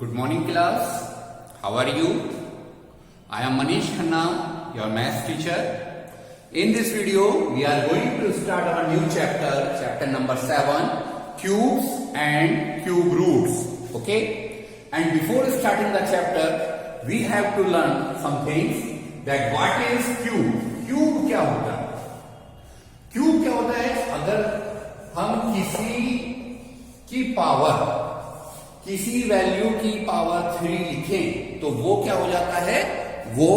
Good morning class. How are you? I am Manish Khanna, your maths teacher. In this video, we are going to start our new chapter, chapter number 7, cubes and cube roots. Okay? And before starting the chapter, we have to learn some things that what is cube? Cube क्या होता है? Cube क्या होता है? अगर हम किसी value की पावर 3 लिखें तो वो क्या हो जाता है? वो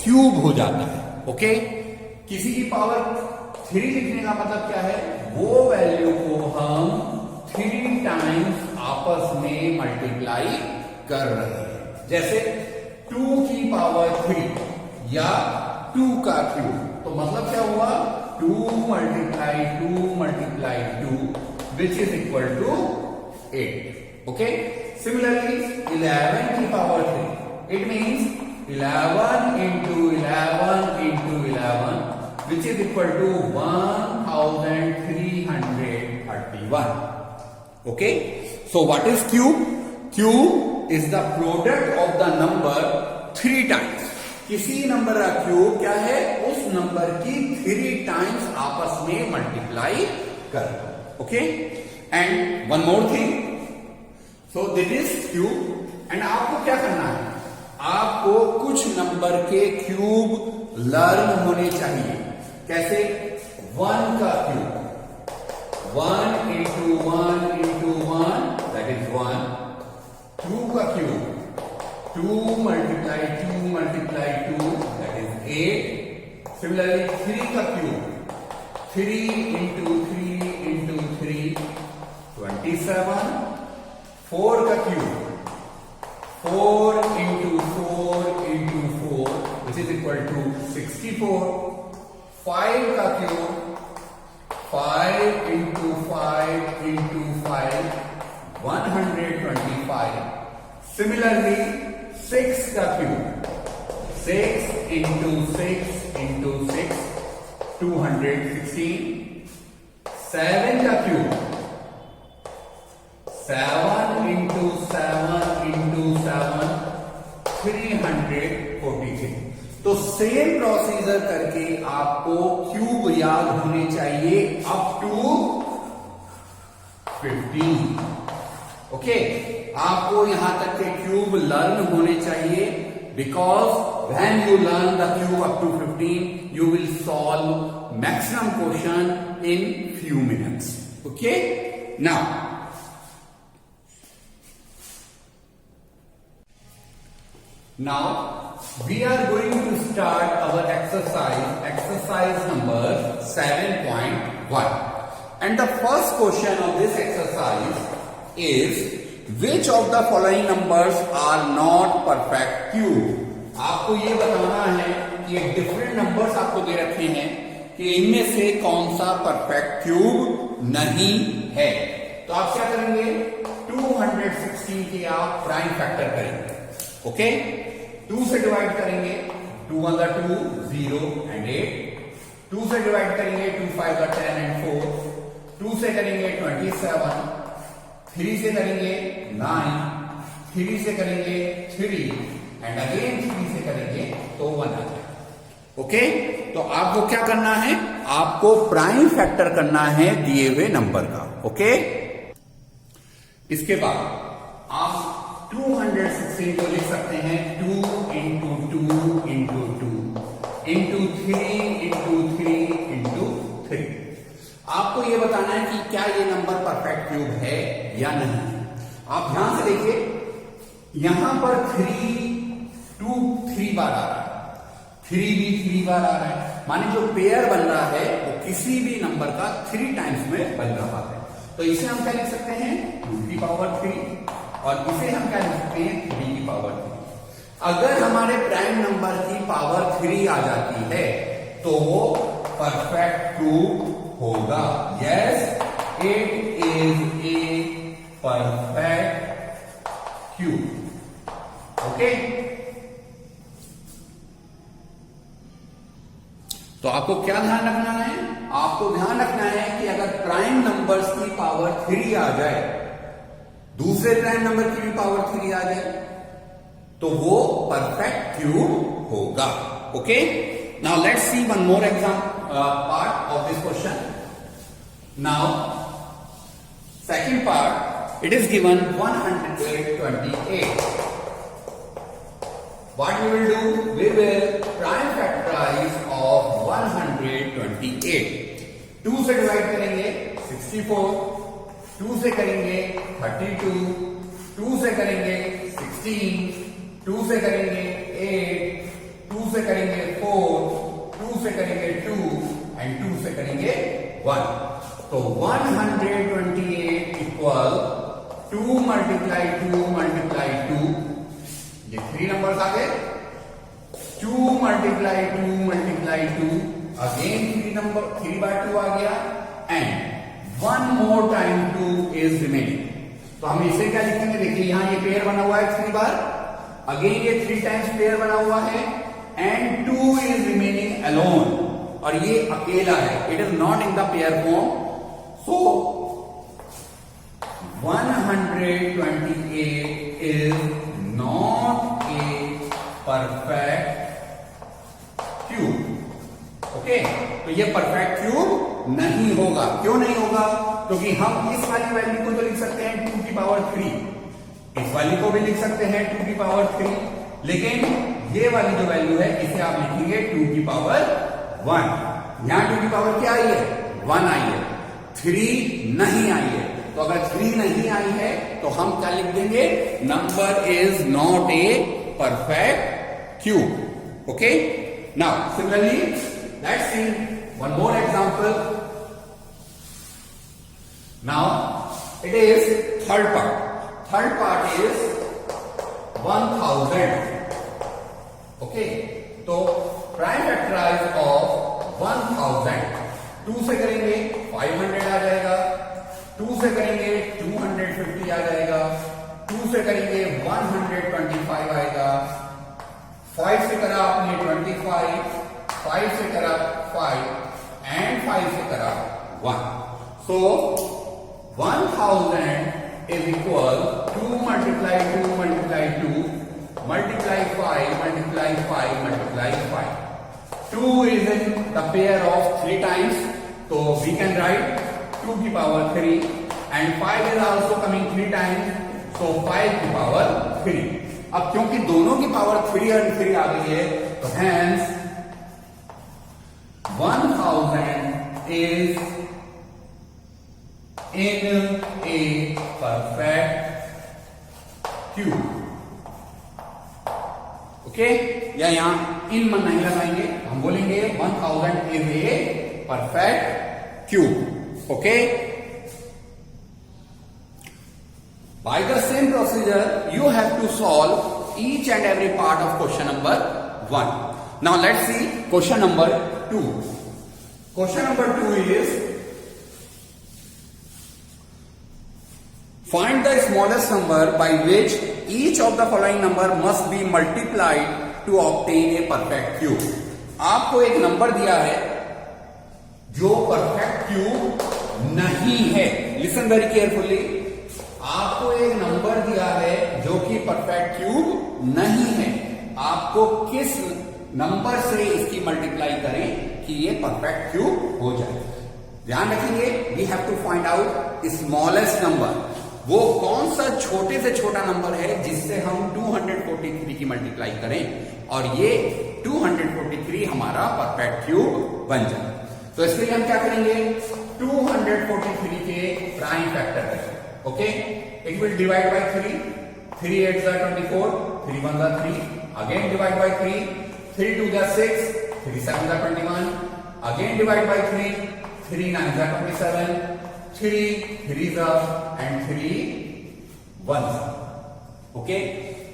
क्यूब हो जाता है. ओके? किसी की पावर 3 लिखने का मतलब क्या है? वो वैल्यू को हम 3 टाइम्स आपस में मल्टीप्लाई कर रहे हैं. जैसे 2 की पावर 3 या 2 का क्यूब. तो मतलब क्या हुआ? 2 multiply 2 which is equal to 8. Okay? Similarly, 11 की पावर 3. It means 11 into 11 which is equal to 1331. Okay? So what is cube? Cube is the product of the number 3 times. किसी नंबर का क्यूब क्या है? उस नंबर की 3 टाइम्स आपस में मल्टीप्लाई कर. Okay? And one more thing. So this is cube and आपको क्या करना है? आपको कुछ नंबर के क्यूब लर्न होने चाहिए. कैसे? 1 का क्यूब 1 into 1 that is 1. 2 का cube 2 multiply 2 that is 8. Similarly 3 का क्यूब 3 into 3 27. 4 का cube 4 into 4 which is equal to 64. 5 का क्यूब 5 into 5 125. Similarly 6 का क्यूब 6 into 6 216. 7 का क्यूब 7 into 7 343. तो सेम प्रोसीजर करके आपको क्यूब याद होने चाहिए अप टू 15. ओके? आपको यहां तक के क्यूब लर्न होने चाहिए because when you learn the cube up to 15 you will solve maximum question in few minutes. Okay? Now we are going to start our exercise number 7.1. And the first question of this exercise is which of the following numbers are not perfect cube. आपको ये बताना है कि different numbers आपको दे रखे हैं कि इनमें से कौन सा परफेक्ट क्यूब नहीं है. तो आप क्या करेंगे? 216 के आप प्राइम फैक्टर करेंगे. ओके? 2 से डिवाइड करेंगे 2 1 2 0 and 8. 2 से डिवाइड करेंगे 2 5 10 and 4. 2 से करेंगे 27. 3 से करेंगे 9. 3 से करेंगे 3 एंड अगेन 3 से करेंगे तो 1 आ जाएगा. ओके? तो आपको क्या करना है? आपको प्राइम फैक्टर करना है दिए हुए नंबर का. ओके? इसके बाद आप 216 को लिख सकते हैं 2 into 2 into 2 into 3 into 3. आपको यह बताना है कि क्या ये नंबर परफेक्ट क्यूब है या नहीं. आप ध्यान से देखिए, यहां पर 3 बार आ रहा है, 3 भी 3 बार आ रहा है. माने जो पेयर बन रहा है वो किसी भी नंबर का 3 टाइम्स में बन रहा है. तो इसे हम क्या लिख सकते हैं? 2 की पावर 3 और इसे हम क्या लिख सकते हैं? 3 की पावर 3. अगर हमारे प्राइम नंबर की पावर 3 आ जाती है तो वो परफेक्ट क्यूब होगा. Yes, it is a perfect cube. Okay? तो आपको क्या ध्यान रखना है? आपको ध्यान रखना है कि अगर प्राइम नंबर्स की पावर 3 आ जाए दूसरे प्राइम नंबर की भी पावर 3 आ जाए तो वो परफेक्ट क्यूब होगा. Okay, now let's C one more part of this question. Now second part, it is given 128. What we will do? We will prime factorize of 128. 2 से डिवाइड करेंगे 64, 2 से करेंगे 32, 2 से करेंगे 16, 2 से करेंगे 8, 2 से करेंगे 4, 2 से करेंगे 2 एंड 2 से करेंगे 1. तो 128 इक्वल 2 मल्टीप्लाई 2 मल्टीप्लाई 2, ये 3 नंबर्स आ गए. 2 मल्टीप्लाई 2 मल्टीप्लाई 2, अगेन 3 बाय 2 आ गया and 1 more time 2 is remaining. तो हम इसे क्या लिखेंगे? देखिए यहां ये पेयर बना हुआ है 3 बार, अगेन ये 3 टाइम्स पेयर बना हुआ है एंड 2 इज रिमेनिंग अलोन, और ये अकेला है, it is not in the pair form. So 128 is not a perfect cube. Okay, तो ये परफेक्ट क्यूब नहीं होगा. क्यों नहीं होगा? क्योंकि हम इस वाली वैल्यू को तो लिख सकते हैं 2 की पावर 3, इस वाली को भी लिख सकते हैं 2 की पावर 3, लेकिन ये वाली जो वैल्यू है इसे आप लिखेंगे 2 की पावर 1. यहां 2 की पावर क्या आई है? 1 आई है, 3 नहीं आई है. तो अगर 3 नहीं आई है तो हम क्या लिख देंगे? Number is not a perfect cube. Okay, now similarly let's see one more example. Now it is third part is 1000. Okay, तो प्राइम फैक्टराइज ऑफ 1000, 2 से करेंगे 500 आ जाएगा, 2 से करेंगे 250 आ जाएगा, 2 से करेंगे 125 आएगा, 5 से करा आपने 25, 5 से करा 5 एंड 5 से करा 1. सो 1000 is equal 2 multiply 2 multiply 2 multiply 5 multiply 5 multiply 5. 2 is in the pair of 3 times, तो वी कैन राइट 2 की पावर 3 and 5 is also coming 3 times, so 5 की पावर 3. अब क्योंकि दोनों की पावर 3 और 3 आ गई है तो hence 1000 is in a perfect cube. Okay, या यहां इन मन नहीं लगाएंगे, हम बोलेंगे 1000 is a perfect cube. Okay, by the same procedure you have to solve each and every part of question number 1. Now let's see question number 2. Question number 2 is find the smallest number by which each of the following number must be multiplied to obtain a perfect cube. आपको एक number दिया है जो perfect cube नहीं है. Listen very carefully, आपको एक number दिया है जो कि परफेक्ट क्यूब नहीं है. आपको किस नंबर से इसकी मल्टीप्लाई करें कि ये परफेक्ट क्यूब हो जाए? ध्यान रखिए, we have to find out smallest number. वो कौन सा छोटे से छोटा नंबर है जिससे हम 243 की मल्टीप्लाई करें और ये 243 हमारा परफेक्ट क्यूब बन जाए. तो इसके लिए हम क्या करेंगे? 243 के प्राइम फैक्टर करेंगे. Okay, it will divide by 3. 3 8 जा 24, 3 1 जा 3, अगेन डिवाइड बाय 3. 3 2 जा 6, 3 7 जा 21, अगेन डिवाइड बाय 3. 3 9 जा 27, 3 3 जा एंड 3 1 जा. ओके,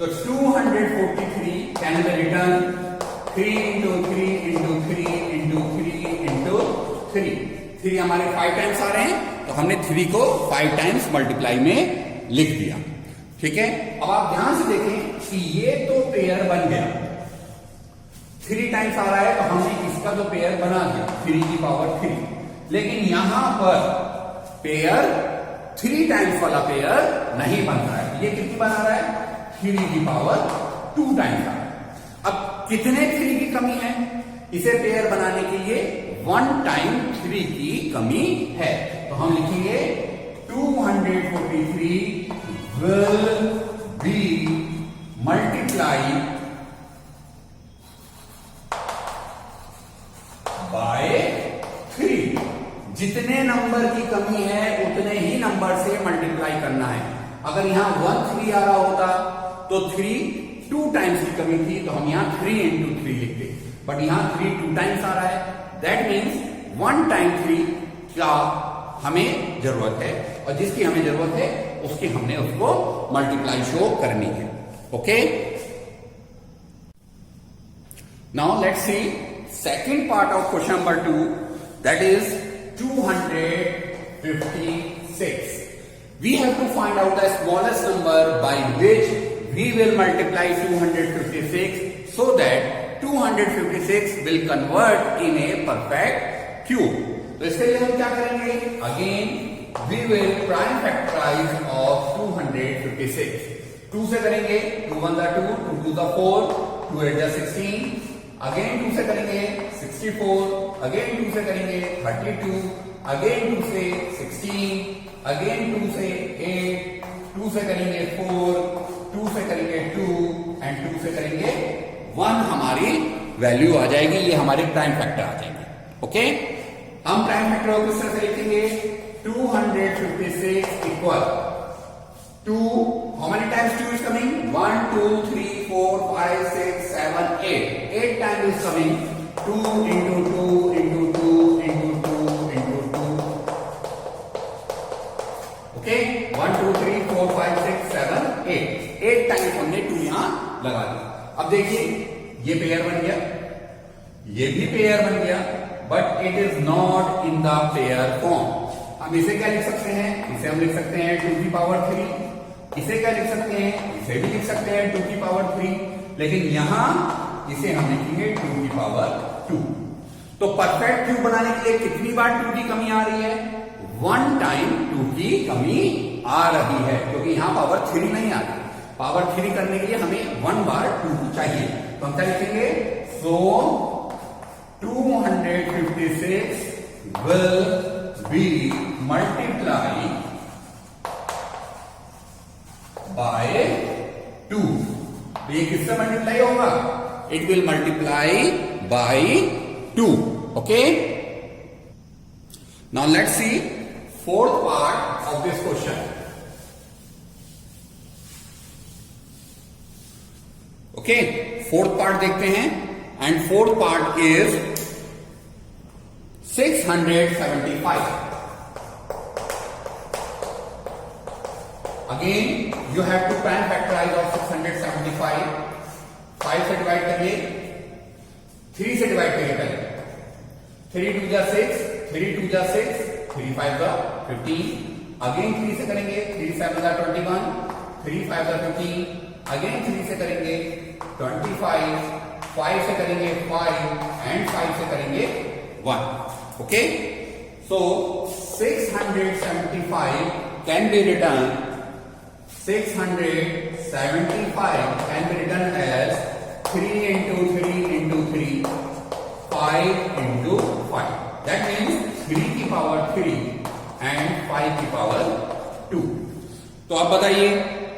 तो 243 can be written 3 into 3 into 3 into 3 into 3. 3 हमारे 5 टाइम्स आ रहे हैं तो हमने 3 को 5 टाइम्स मल्टीप्लाई में लिख दिया. ठीक है, अब आप ध्यान से देखें कि ये तो पेयर बन गया, 3 टाइम्स आ रहा है तो हमने इसका तो पेयर बना दिया 3 की पावर 3. लेकिन यहां पर पेयर 3 टाइम्स वाला पेयर नहीं बन रहा है। ये कितनी बना रहा है? 3 की पावर 2 टाइम्स आ रहा है। अब कितने 3 की कमी है? इसे पेयर बनाने के लिए 1 टाइम 3 की कमी है। तो हम लिखेंगे 243 will be multiplied by 3। जितने नंबर की कमी है उतने ही नंबर से मल्टीप्लाई करना है। अगर यहां 1 3 आ रहा होता तो 3 2 टाइम्स की कमी थी, तो हम यहां 3 into 3 लिखते, बट यहां 3 2 टाइम्स आ रहा है। दैट मीन्स 1 टाइम 3 का हमें जरूरत है, और जिसकी हमें जरूरत है उसकी हमने उसको मल्टीप्लाई शो करनी है। Okay, now let's C second part of question number 2, that is 256. We have to find out the smallest number by which we will multiply 256 so that 256 will convert in a perfect cube. तो इसके लिए हम क्या करेंगे? Again we will prime factorize of 256. 2 से करेंगे, 2 1 2, 2 2 4, 2 8 16. Again 2 से करेंगे 64, अगेन 2 से करेंगे 32, अगेन 2 से 16, अगेन 2 से 8, 2 से करेंगे 4, 2 से करेंगे 2 एंड 2 से करेंगे 1। हमारी वैल्यू आ जाएगी, ये हमारे प्राइम फैक्टर आ जाएंगे। ओके, हम प्राइम फैक्टर को किस तरह से लिखेंगे? 256 equal to, how many times 2 is coming? 1 2 3 4 5 6 7 8 8 times is coming। 2 into 2 into 2 into 2 into 2। Okay, 1 2 3 4 5 6 7 8 8 times हमने 2 यहां लगा दिया। अब देखिए ये पेयर बन गया, ये भी पेयर बन गया, but it is not in the pair form. हम इसे क्या लिख सकते हैं? इसे हम लिख सकते हैं 2 की पावर 3। इसे क्या लिख सकते हैं? इसे भी लिख सकते हैं 2 की पावर 3, लेकिन यहां इसे हम लिखेंगे 2 की पावर 2। तो परफेक्ट क्यूब बनाने के लिए कितनी बार 2 की कमी आ रही है? 1 टाइम 2 की कमी आ रही है, क्योंकि यहां पावर 3 नहीं आ रही। पावर 3 करने के लिए हमें 1 बार 2 चाहिए, तो हम क्या लिखेंगे? सो 256 will be multiplied by 2। तो ये किससे मल्टीप्लाई होगा? It will multiply by 2। Okay, now let's C fourth part of this question. Okay, fourth part देखते हैं, and fourth part is 675। Again, you have to prime factorize of 675। 5 से divide करिए, 3 से divide करिए पहले। 3 2 जा 6, 3 2 जा 6, 3 5 जा 15। अगेन 3 से करेंगे, 3 7 जा 21, 3 5 जा 15। अगेन 3 से करेंगे 25, 5 से करेंगे 5 एंड 5 से करेंगे 1। Okay, so 675 can be return 675 can be written as 3 into 3 into 3, 5 into 5. That means 3 की पावर 3 and 5 की पावर 2। तो अब बताइए,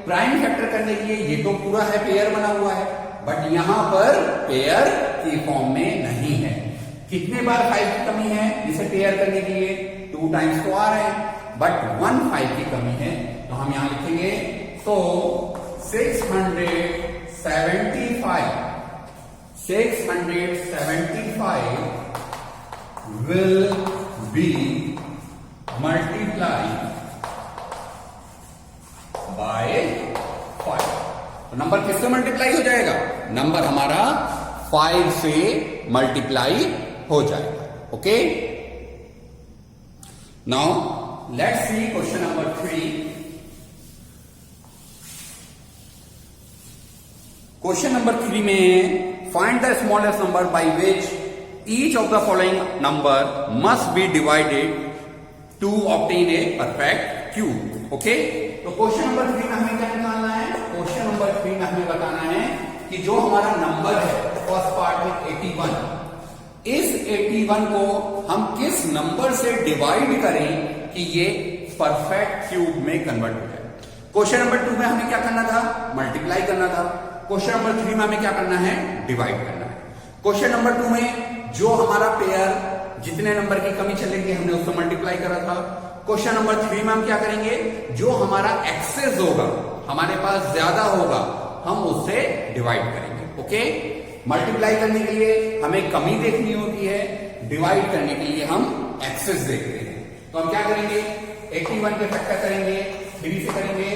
प्राइम फैक्टर करने के लिए ये तो पूरा है, पेयर बना हुआ है, बट यहां पर पेयर की फॉर्म में नहीं है। कितने बार 5 की कमी है इसे पेयर करने के लिए? 2 टाइम्स तो आ रहे हैं, बट 1 5 की कमी है, तो हम यहां लिखेंगे तो 675 will be multiplied by 5। तो नंबर किससे मल्टीप्लाई हो जाएगा? नंबर हमारा 5 से मल्टीप्लाई हो जाएगा। Okay, now let's see question number 3। Question number 3 में find the smallest number by which each of the following number must be divided to obtain a perfect cube. Okay, तो question number 3 में हमें क्या निकालना है? Question number 3 में हमें बताना है कि जो हमारा नंबर है फर्स्ट पार्ट में 81, इस 81 को हम किस नंबर से डिवाइड करें कि ये परफेक्ट क्यूब में कन्वर्ट हो जाए। क्वेश्चन नंबर 2 में हमें क्या करना था? मल्टीप्लाई करना था। क्वेश्चन नंबर 3 में हमें क्या करना है? डिवाइड करना है। क्वेश्चन नंबर 2 में जो हमारा पेयर जितने नंबर की कमी चलेगी हमने उससे मल्टीप्लाई करा था। क्वेश्चन नंबर 3 में हम क्या करेंगे? जो हमारा एक्सेस होगा, हमारे पास ज्यादा होगा, हम उससे डिवाइड करेंगे। ओके, मल्टीप्लाई करने के लिए हमें कमी देखनी होती है, डिवाइड करने के लिए हम एक्सेस देखते हैं। तो हम क्या करेंगे? 81 के फैक्टर करेंगे, 3 से करेंगे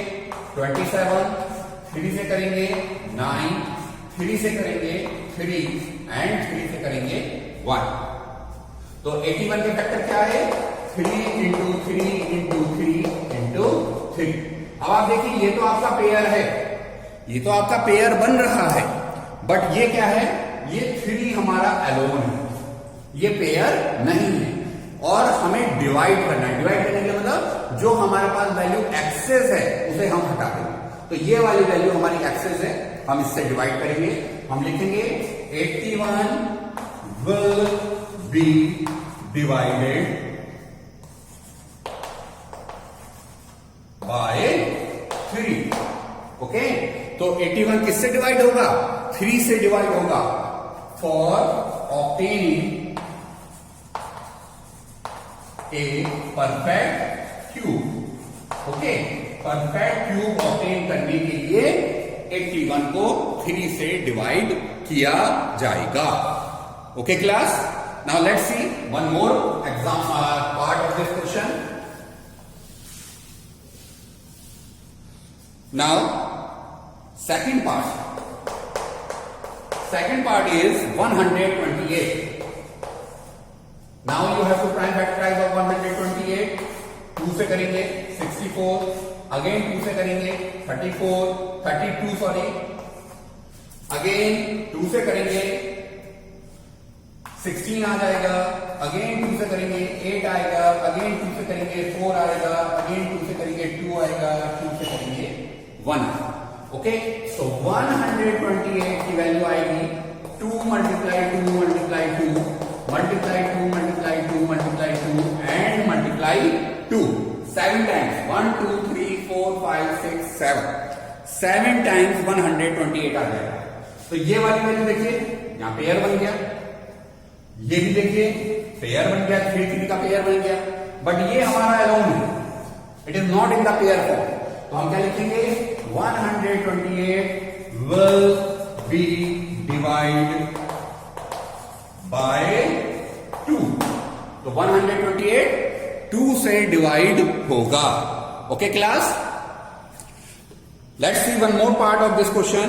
27, 3 से करेंगे 9, 3 से करेंगे 3 एंड 3 से करेंगे 1। तो 81 के फैक्टर क्या है? 3 इंटू 3 इंटू 3 इंटू 3। अब आप देखिए, ये तो आपका पेयर है, ये तो आपका पेयर बन रहा है, बट ये क्या है? ये 3 हमारा एलोन है, ये पेयर नहीं है और हमें डिवाइड करना है। डिवाइड करने के मतलब जो हमारे पास वैल्यू एक्सेस है उसे हम हटा देंगे। तो ये वाली वैल्यू हमारी एक्सेस है, हम इससे डिवाइड करेंगे। हम लिखेंगे 81 will be divided by 3। Okay, तो 81 किससे डिवाइड होगा? 3 से डिवाइड होगा। For obtaining A perfect cube. Okay, perfect cube obtain करने के लिए 81 को 3 से डिवाइड किया जाएगा। Okay class, now let's C one more exam part of this question. Now second part is 128. Now you have to prime factorize of 128. 2 से करेंगे 64, again 2 से करेंगे 32 सॉरी, अगेन 2 से करेंगे 16 आ जाएगा, अगेन 2 से करेंगे 8 आएगा, अगेन 2 से करेंगे 4 आएगा, अगेन 2 से करेंगे 2 आएगा, 2 से करेंगे 1। ओके, सो 128 की वैल्यू आएगी 2 multiply 2 multiply 2 multiply 2 multiply 2 multiply 2 and multiply 2 7 times. 1 2 3 4 5 6 7 times 128 आ जाएगा। तो ये वाली वैल्यू देखिए, यहां पेयर बन गया, ये भी देखिए पेयर बन गया, 3 3 का पेयर बन गया, बट ये हमारा एलोन है, it is not in the pair form. तो हम क्या लिखेंगे? 128 will be divided by 2। तो 128 2 से डिवाइड होगा। Okay class, let's see one more part of this question.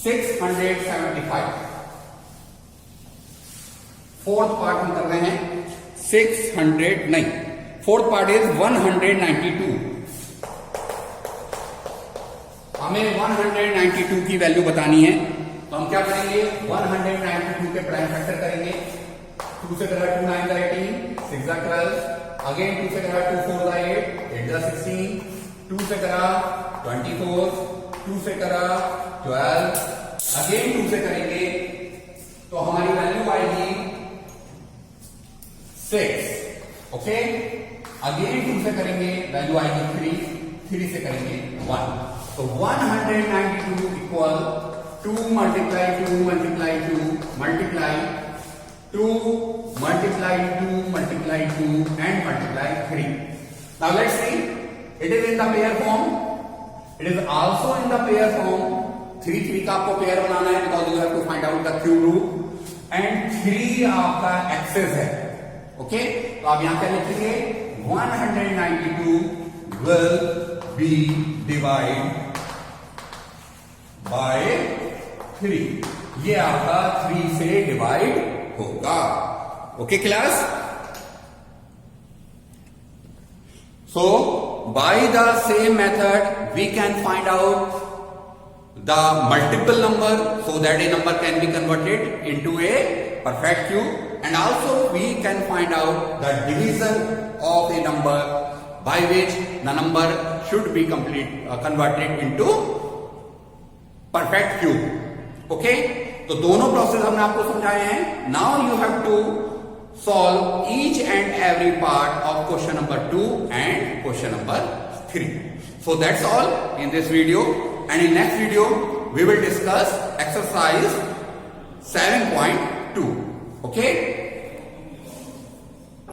675, fourth part में कर रहे हैं। 600 नहीं, फोर्थ पार्ट इज 192। हमें 192 की वैल्यू बतानी है, तो हम क्या करेंगे? 192 के प्राइम फैक्टर करेंगे। 2 से करा 2 9 18, 6 12, अगेन 2 से करा 2 4 8, 8 16, 2 से करा 24, 2 से करा 12, अगेन 2 से करेंगे तो हमारी वैल्यू आएगी 6। ओके, अगेन 2 से करेंगे वैल्यू आएगी 3, 3 से करेंगे 1। तो 192 equal 2 multiply 2 multiply 2 multiply 2 multiply 2 multiply 2 and multiply 3। Now let's see, it is in the pair form, it is also in the pair form. 3 3 का आपको पेयर बनाना है, because you have to find out the cube root, and 3 आपका access है। Okay, तो आप यहां क्या लिखेंगे? 192 will be divided by 3। ये आपका 3 से डिवाइड होगा। Okay class, so by the same method we can find out the multiple number so that a number can be converted into a perfect cube. and also we can find out the division of a number by which the number should be converted into perfect cube. Okay, तो दोनों process हमने आपको समझाए हैं. Now you have to solve each and every part of question number 2 and question number 3. So that's all in this video, and in next video we will discuss exercise 7.2. Okay.